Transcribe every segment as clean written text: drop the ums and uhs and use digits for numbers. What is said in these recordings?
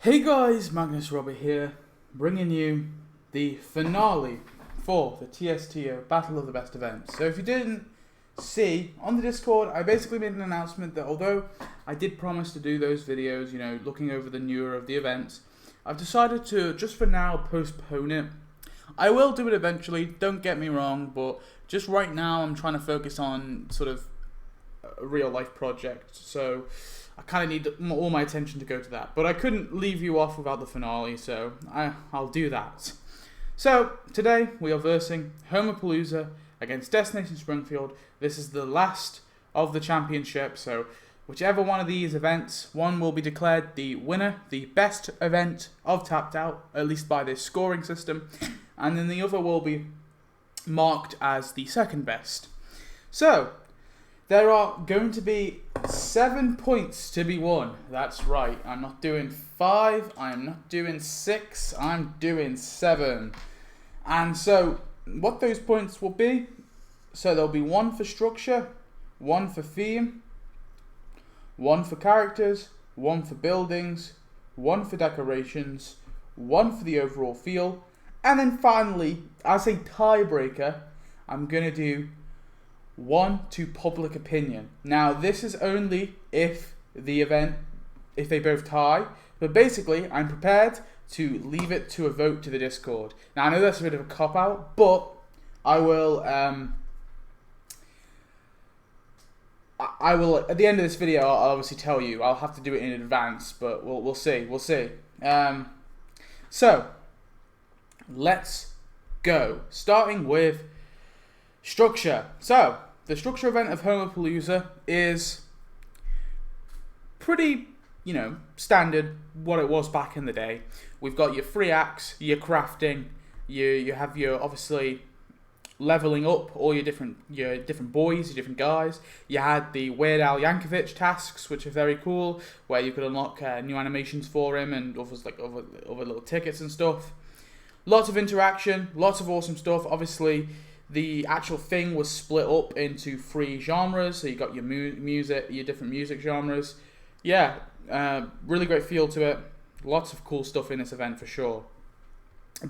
Hey guys, Magnus here, bringing you the finale for the TSTO Battle of the Best Events. So if you didn't see, on the Discord, I basically made an announcement that although I did promise to do those videos, looking over the newer of the events, I've decided to, just for now, postpone it. I will do it eventually, don't get me wrong, but just right now I'm trying to focus on sort of a real life project, so I kind of need all my attention to go to that. But I couldn't leave you off without the finale, so I'll do that. So, today we are versing Homerpalooza against Destination Springfield. This is the last of the championship, so whichever one of these events, one will be declared the winner, the best event of Tapped Out, at least by this scoring system, and then the other will be marked as the second best. So, there are going to be 7 points to be won. That's right. I'm not doing 5. I'm not doing 6. I'm doing 7. And so, what those points will be, so there'll be 1 for structure, 1 for theme, 1 for characters, 1 for buildings, 1 for decorations, 1 for the overall feel, and then finally, as a tiebreaker, I'm going to do 1 to public opinion. Now, this is only if they both tie, but basically, I'm prepared to leave it to a vote to the Discord. Now, I know that's a bit of a cop-out, but I will, at the end of this video, I'll obviously tell you. I'll have to do it in advance, but we'll see. So, let's go. Starting with structure. So, the structure event of Homerpalooza is pretty, standard what it was back in the day. We've got your 3 acts, your crafting, you have your, obviously, leveling up all your different boys, your different guys. You had the Weird Al Yankovic tasks, which are very cool, where you could unlock new animations for him and others like other little tickets and stuff. Lots of interaction, lots of awesome stuff. Obviously, the actual thing was split up into 3 genres, so you got your music, your different music genres. Yeah, really great feel to it. Lots of cool stuff in this event for sure.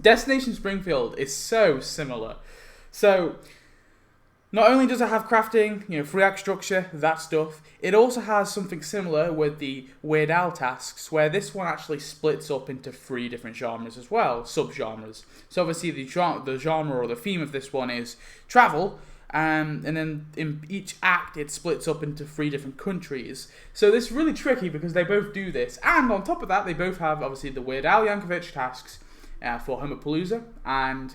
Destination Springfield is so similar. So, not only does it have crafting, 3-act structure, that stuff, it also has something similar with the Weird Al tasks, where this one actually splits up into 3 different genres as well, sub-genres. So obviously the genre or the theme of this one is travel, and then in each act it splits up into 3 different countries. So this is really tricky because they both do this, and on top of that they both have obviously the Weird Al Yankovic tasks for Homerpalooza, and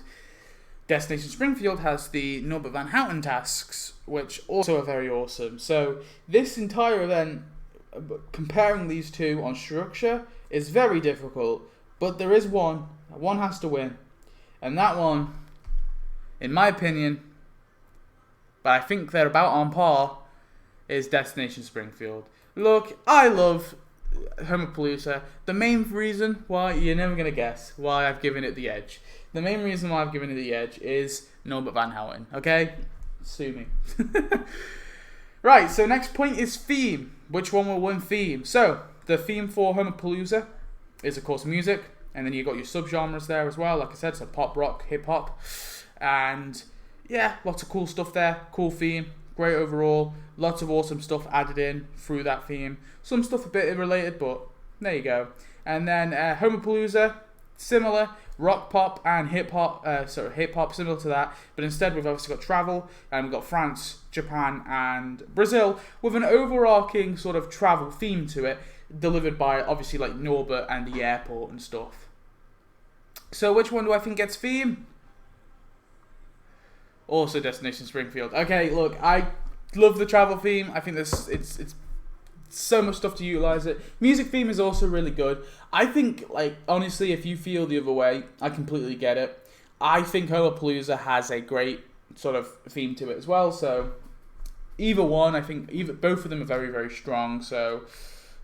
Destination Springfield has the Norbert Van Houten tasks, which also are very awesome. So this entire event, comparing these two on structure, is very difficult. But there is one has to win. And that one, in my opinion, but I think they're about on par, is Destination Springfield. Look, I love Homerpalooza. The main reason why, you're never going to guess why I've given it the edge. The main reason why I've given it the edge is Norbert Van Houten, okay? Sue me. Right, so next point is theme. Which one will win theme? So, the theme for Homerpalooza is, of course, music. And then you've got your subgenres there as well. Like I said, so pop, rock, hip-hop. And, yeah, lots of cool stuff there. Cool theme. Great overall. Lots of awesome stuff added in through that theme. Some stuff a bit irrelated, but there you go. And then Homerpalooza, similar. Rock, pop, and hip-hop, hip-hop, similar to that, but instead we've obviously got travel, and we've got France, Japan, and Brazil, with an overarching sort of travel theme to it, delivered by, obviously, like, Norbert and the airport and stuff. So which one do I think gets theme? Also Destination Springfield. Okay, look, I love the travel theme. I think it's so much stuff to utilize it. Music theme is also really good. I think, like, honestly, if you feel the other way, I completely get it. I think Homerpalooza has a great sort of theme to it as well. So either one, I think both of them are very, very strong. So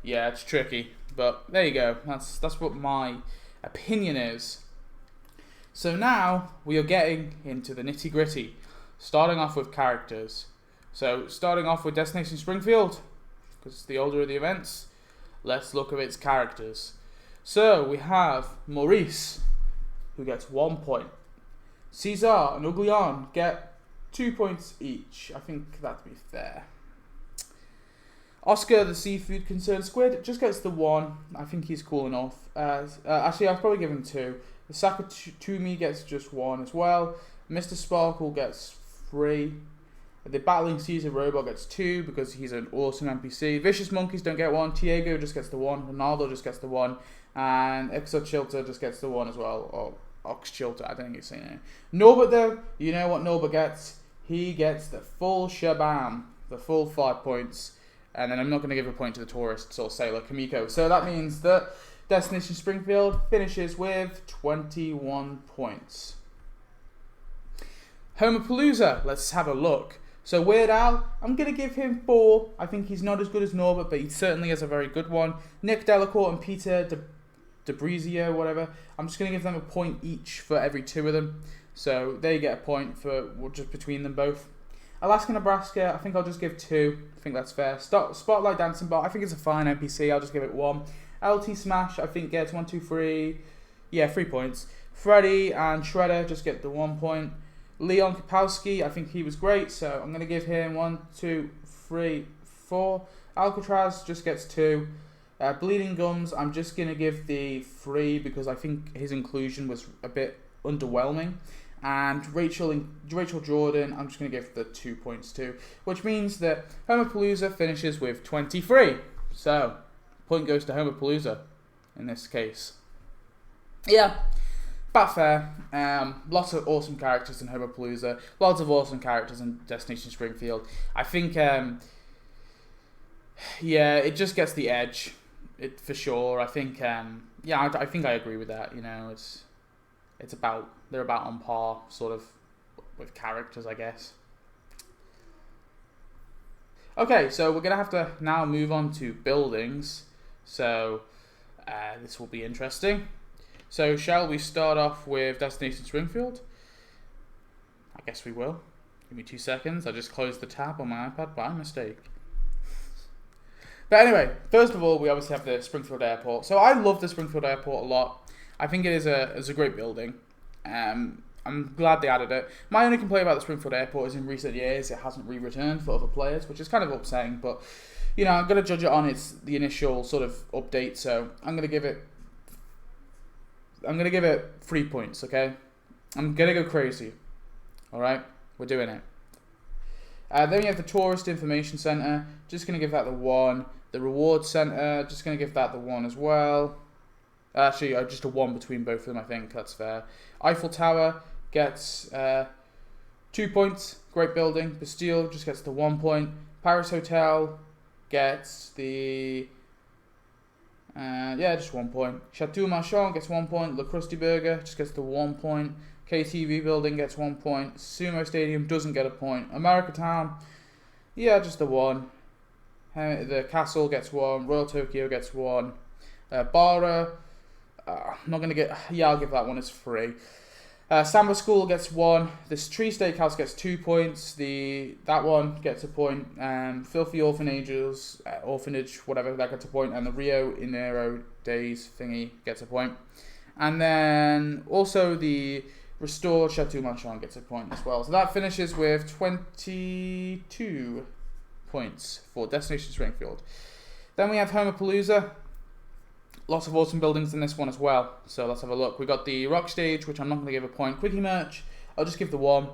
yeah, it's tricky, but there you go. That's what my opinion is. So now we are getting into the nitty gritty, starting off with characters. So starting off with Destination Springfield, because it's the older of the events, let's look at its characters. So we have Maurice, who gets 1 point. Caesar and Uglian get 2 points each. I think that'd be fair. Oscar, the seafood concerned squid, just gets the 1. I think he's cool enough. Actually, I'll probably give him 2. The Sakatumi gets just 1 as well. Mr. Sparkle gets 3. The Battling Caesar robot gets 2 because he's an awesome NPC. Vicious Monkeys don't get 1. Tiago just gets the 1. Ronaldo just gets the 1. And Exochilter just gets the 1 as well. Or Oxchilter, I don't think he's saying it. Norbert though, you know what Norbert gets? He gets the full shabam. The full 5 points. And then I'm not going to give a point to the tourists or Sailor Kamiko. So that means that Destination Springfield finishes with 21 points. Homerpalooza, let's have a look. So Weird Al, I'm going to give him 4. I think he's not as good as Norbert, but he certainly is a very good one. Nick Delacourt and Peter DeBrizio, whatever, I'm just going to give them a point each for every 2 of them. So they get a point for just between them both. Alaska, Nebraska, I think I'll just give 2. I think that's fair. Spotlight Dancing Bot, I think it's a fine NPC. I'll just give it 1. LT Smash, I think gets 1, 2, 3. Yeah, 3 points. Freddy and Shredder just get the 1 point. Leon Kapowski, I think he was great, so I'm going to give him 1, 2, 3, 4. Alcatraz just gets 2. Bleeding Gums, I'm just going to give the 3 because I think his inclusion was a bit underwhelming. And Rachel Jordan, I'm just going to give the 2 points too, which means that Homerpalooza finishes with 23. So, point goes to Homerpalooza in this case. Yeah, about fair. Lots of awesome characters in Homerpalooza, lots of awesome characters in Destination Springfield. I think, yeah, it just gets the edge, for sure. I think, yeah, I think I agree with that. You know, it's about, they're about on par, sort of, with characters, I guess. Okay, so we're going to have to now move on to buildings. So, this will be interesting. So, shall we start off with Destination Springfield? I guess we will. Give me 2 seconds. I just closed the tab on my iPad by mistake. But anyway, first of all, we obviously have the Springfield Airport. So, I love the Springfield Airport a lot. I think it is a great building. I'm glad they added it. My only complaint about the Springfield Airport is in recent years it hasn't re-returned for other players, which is kind of upsetting. But, you know, I'm going to judge it on the initial sort of update. So, I'm going to give it 3 points, okay? I'm going to go crazy. Alright? We're doing it. Then we have the Tourist Information Centre. Just going to give that the 1. The Reward Centre. Just going to give that the 1 as well. Actually, just a 1 between both of them, I think. That's fair. Eiffel Tower gets 2 points. Great building. Bastille just gets the 1 point. Paris Hotel gets the... yeah, just 1 point. Chateau Marchand gets 1 point. Le Krusty Burger just gets the 1 point. KTV Building gets 1 point. Sumo Stadium doesn't get a point. America Town, yeah, just the 1. The Castle gets 1. Royal Tokyo gets 1. Bara, I'm not going to get... Yeah, I'll give that one as 3. Samba School gets 1. This Tree Steakhouse gets 2 points. That one gets a point. Filthy Orphanage, whatever, that gets a point. And the Rio Inero Days thingy gets a point. And then also the Restored Chateau Marchand gets a point as well. So that finishes with 22 points for Destination Springfield. Then we have Homerpalooza. Lots of awesome buildings in this one as well. So let's have a look. We got the Rock Stage, which I'm not going to give a point. Quickie Merch, I'll just give the 1.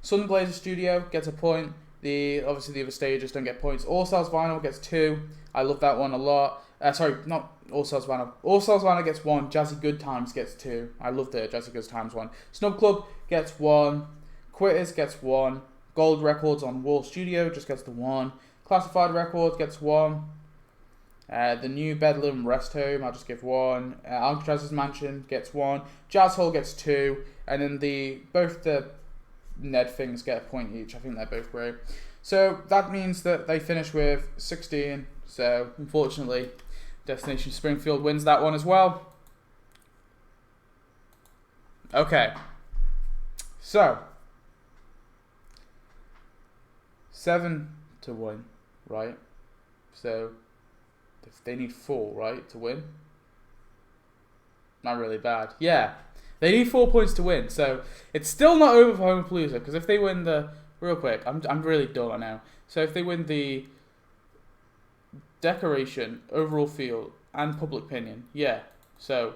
Sun Glazer Studio gets a point. Obviously the other stages don't get points. All Stars Vinyl gets 2. I love that one a lot. Sorry, not All Stars Vinyl. All Stars Vinyl gets 1. Jazzy Good Times gets 2. I love the Jazzy Good Times one. Snub Club gets 1. Quitters gets 1. Gold Records on Wall Studio just gets the 1. Classified Records gets 1. The New Bedlam Rest Home, I'll just give 1. Alcatraz's Mansion gets 1. Jazz Hall gets 2. And then both the Ned things get a point each. I think they're both great. So that means that they finish with 16. So unfortunately, Destination Springfield wins that one as well. Okay. So 7 to win, right? So they need 4, right, to win? not really bad. Yeah, they need 4 points to win, so it's still not over for Homerpalooza, because if they win the... Real quick, I'm really dull right now. So if they win the decoration, overall field, and public opinion, yeah. So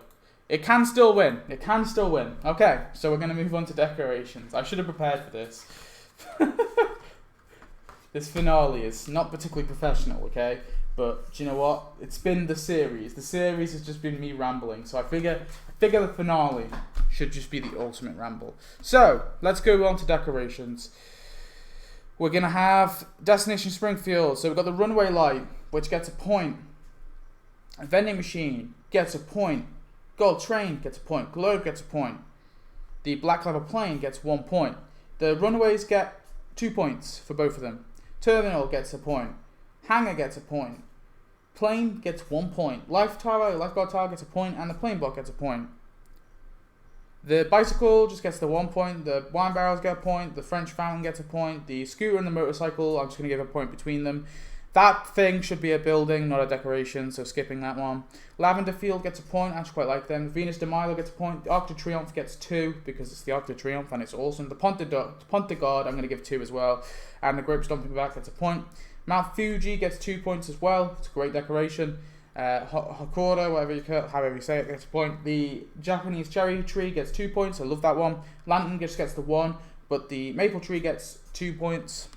it can still win. It can still win. Okay, so we're going to move on to decorations. I should have prepared for this. This finale is not particularly professional, okay? But do you know what? It's been the series. The series has just been me rambling. So I figure the finale should just be the ultimate ramble. So let's go on to decorations. We're going to have Destination Springfield. So we've got the runway light, which gets a point. A vending machine gets a point. Gold train gets a point. Globe gets a point. The black leather plane gets 1 point. The runways get 2 points for both of them. Terminal gets a point. Hangar gets a point. Plane gets 1 point. Lifeguard tower gets a point, and the plane bot gets a point. The bicycle just gets the 1 point. The wine barrels get a point. The French fountain gets a point. The scooter and the motorcycle, I'm just going to give a point between them. That thing should be a building, not a decoration, so skipping that one. Lavender Field gets a point, I actually quite like them. Venus de Milo gets a point. The Arc de Triomphe gets 2, because it's the Arc de Triomphe and it's awesome. The Ponte de God, I'm going to give 2 as well. And the Grape Stomping Back gets a point. Mount Fuji gets 2 points as well. It's a great decoration. Hokkaido, however you say it, gets a point. The Japanese cherry tree gets 2 points. I love that one. Lantern just gets the 1, but the maple tree gets 2 points.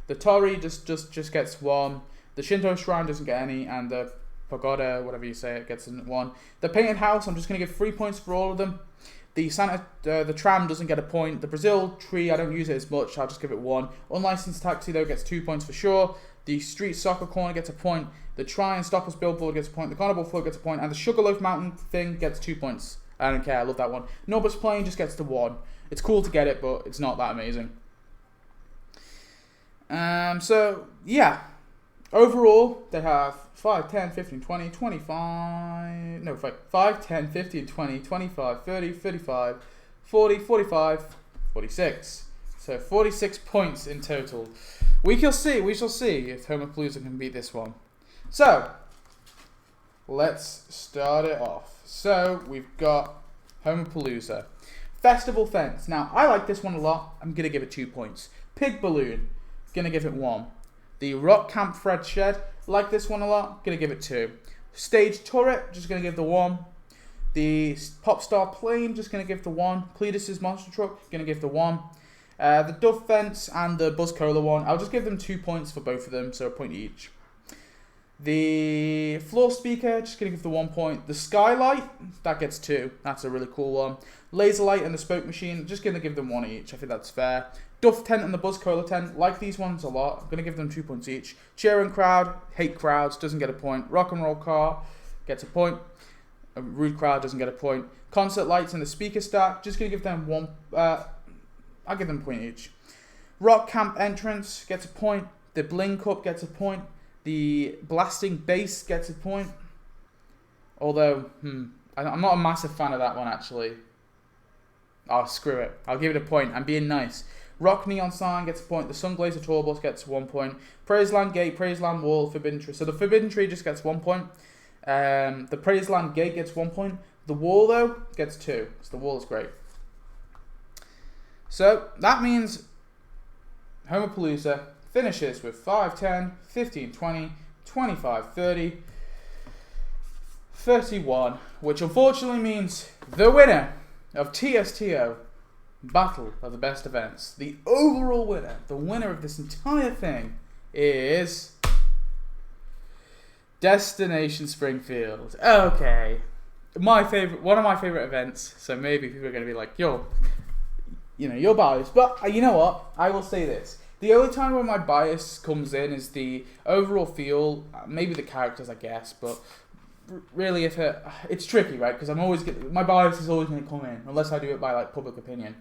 The Torii just gets 1. The Shinto shrine doesn't get any, and the pagoda, whatever you say it, gets 1. The painted house, I'm just going to give 3 points for all of them. The tram doesn't get a point. The Brazil tree, I don't use it as much. I'll just give it 1. Unlicensed taxi though gets 2 points for sure. The street soccer corner gets a point. The Try and Stop Us billboard gets a point. The Carnival float gets a point, and the Sugarloaf Mountain thing gets 2 points. I don't care. I love that one. Nobus plane just gets the 1. It's cool to get it, but it's not that amazing. So, yeah. Overall, they have 5, 10, 15, 20, 25... No, 5, 10, 15, 20, 25, 30, 35, 40, 45, 46. So, 46 points in total. We shall see if Homerpalooza can beat this one. So, let's start it off. So, we've got Homerpalooza. Festival Fence. Now, I like this one a lot. I'm going to give it 2 points. Pig Balloon. Going to give it 1. The Rock Camp Fred Shed. Like this one a lot. Going to give it 2. Stage Turret. Just going to give the 1. The Popstar Plane. Just going to give the 1. Cletus's Monster Truck. Going to give the 1. The Dove Fence and the Buzz Cola one. I'll just give them 2 points for both of them. So a point each. The Floor Speaker. Just going to give the 1 point. The Skylight. That gets 2. That's a really cool one. Laser Light and the Spoke Machine. Just going to give them 1 each. I think that's fair. Duff Tent and the Buzz Cola Tent, like these ones a lot. I'm going to give them 2 points each. Cheering Crowd, hate crowds, doesn't get a point. Rock and Roll Car gets a point. A Rude Crowd doesn't get a point. Concert Lights and the Speaker Stack, just going to give them 1. I'll give them a point each. Rock Camp Entrance gets a point. The Bling Cup gets a point. The Blasting Bass gets a point. Although, I'm not a massive fan of that one actually. Oh, screw it. I'll give it a point. I'm being nice. Rock Neon Sign gets a point. The Sunglazer Tour Bus gets 1 point. Praiseland Gate, Praiseland Wall, Forbidden Tree. So the Forbidden Tree just gets 1 point. The Praiseland Gate gets 1 point. The Wall, though, gets 2. So the Wall is great. So that means Homerpalooza finishes with 5, 10, 15, 20, 25, 30, 31. Which unfortunately means the winner of TSTO Battle of the Best Events, the overall winner, the winner of this entire thing is Destination Springfield. Okay, one of my favorite events. So maybe people are going to be like, you're biased, but you know what? I will say this: the only time when my bias comes in is the overall feel, maybe the characters, I guess, but. Really, it's tricky, right? Because my bias is always going to come in unless I do it by like public opinion.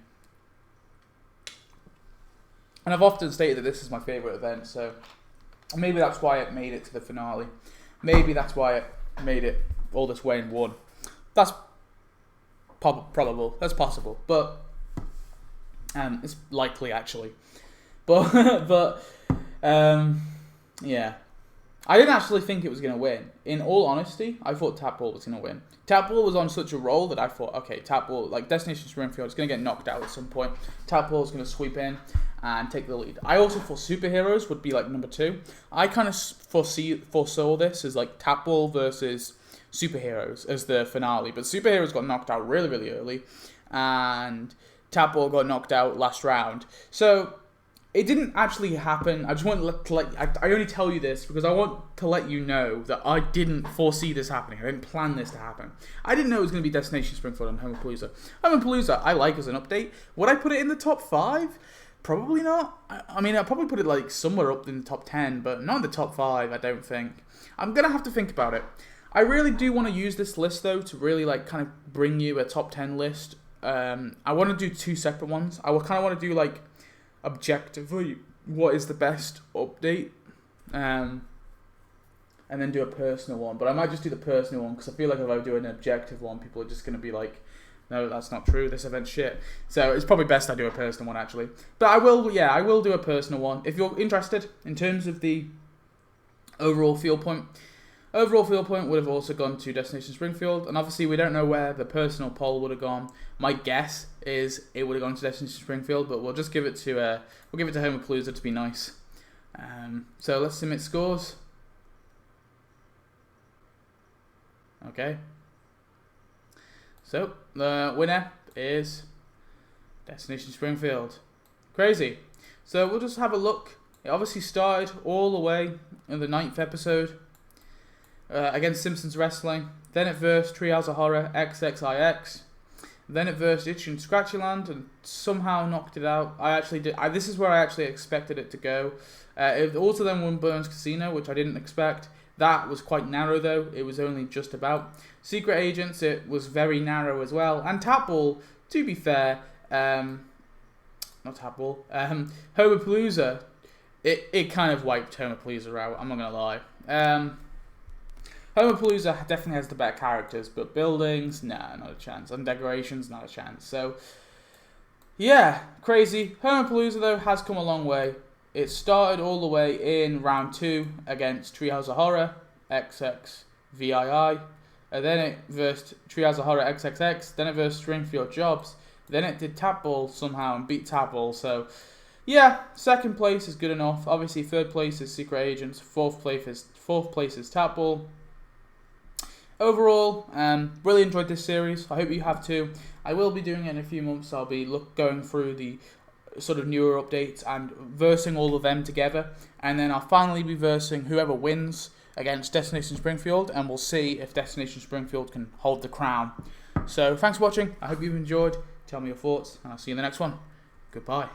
And I've often stated that this is my favorite event, so maybe that's why it made it to the finale. Maybe that's why it made it all this way and won. That's probable. That's possible, but it's likely actually. But yeah. I didn't actually think it was going to win. In all honesty, I thought Tap Ball was going to win. Tap Ball was on such a roll that I thought, okay, Tap Ball, like Destination Springfield, is going to get knocked out at some point. Tap Ball is going to sweep in and take the lead. I also thought Superheroes would be like number 2. I kind of foresaw this as like Tap Ball versus Superheroes as the finale, but Superheroes got knocked out really, really early, and Tap Ball got knocked out last round. So it didn't actually happen. I just want to I only tell you this because I want to let you know that I didn't foresee this happening. I didn't plan this to happen. I didn't know it was going to be Destination Springfield and Homerpalooza. Homerpalooza, I like as an update. Would I put it in the top 5? Probably not. I mean, I'll probably put it like somewhere up in the top 10, but not in the top 5, I don't think. I'm going to have to think about it. I really do want to use this list, though, to really like kind of bring you a top 10 list. I want to do 2 separate ones. I kind of want to do like objectively what is the best update, and then do a personal one. But I might just do the personal one because I feel like if I do an objective one, people are just going to be like, no, that's not true, this event's shit. So it's probably best I do a personal one, actually. But I will do a personal one. If you're interested in terms of the overall field point would have also gone to Destination Springfield, and obviously we don't know where the personal poll would have gone. My guess is it would have gone to Destination Springfield, but we'll just give it to Homerpalooza to be nice. So let's submit scores. Okay. So the winner is Destination Springfield. Crazy. So we'll just have a look. It obviously started all the way in the 9th episode. Against Simpsons Wrestling, then it versed Treehouse of Horror XXIX, then it versed Itchy and Scratchyland and somehow knocked it out. This is where I actually expected it to go. It also then won Burns Casino, which I didn't expect. That was quite narrow though, it was only just about. Secret Agents, it was very narrow as well. And Tap Ball, to be fair, not Tap Ball, Homerpalooza, it kind of wiped Homerpalooza out, I'm not going to lie. Homerpalooza definitely has the better characters, but buildings, nah, not a chance. And decorations, not a chance. So, yeah, crazy. Homerpalooza, though, has come a long way. It started all the way in round 2 against Treehouse of Horror, XXVII. And then it versed Treehouse of Horror, XXX. Then it versed Springfield Jobs. Then it did Tap Ball somehow and beat Tap Ball. So, yeah, 2nd place is good enough. Obviously, 3rd place is Secret Agents. 4th place is Tap Ball. Overall, really enjoyed this series. I hope you have too. I will be doing it in a few months. I'll be going through the sort of newer updates and versing all of them together. And then I'll finally be versing whoever wins against Destination Springfield. And we'll see if Destination Springfield can hold the crown. So thanks for watching. I hope you've enjoyed. Tell me your thoughts. And I'll see you in the next one. Goodbye.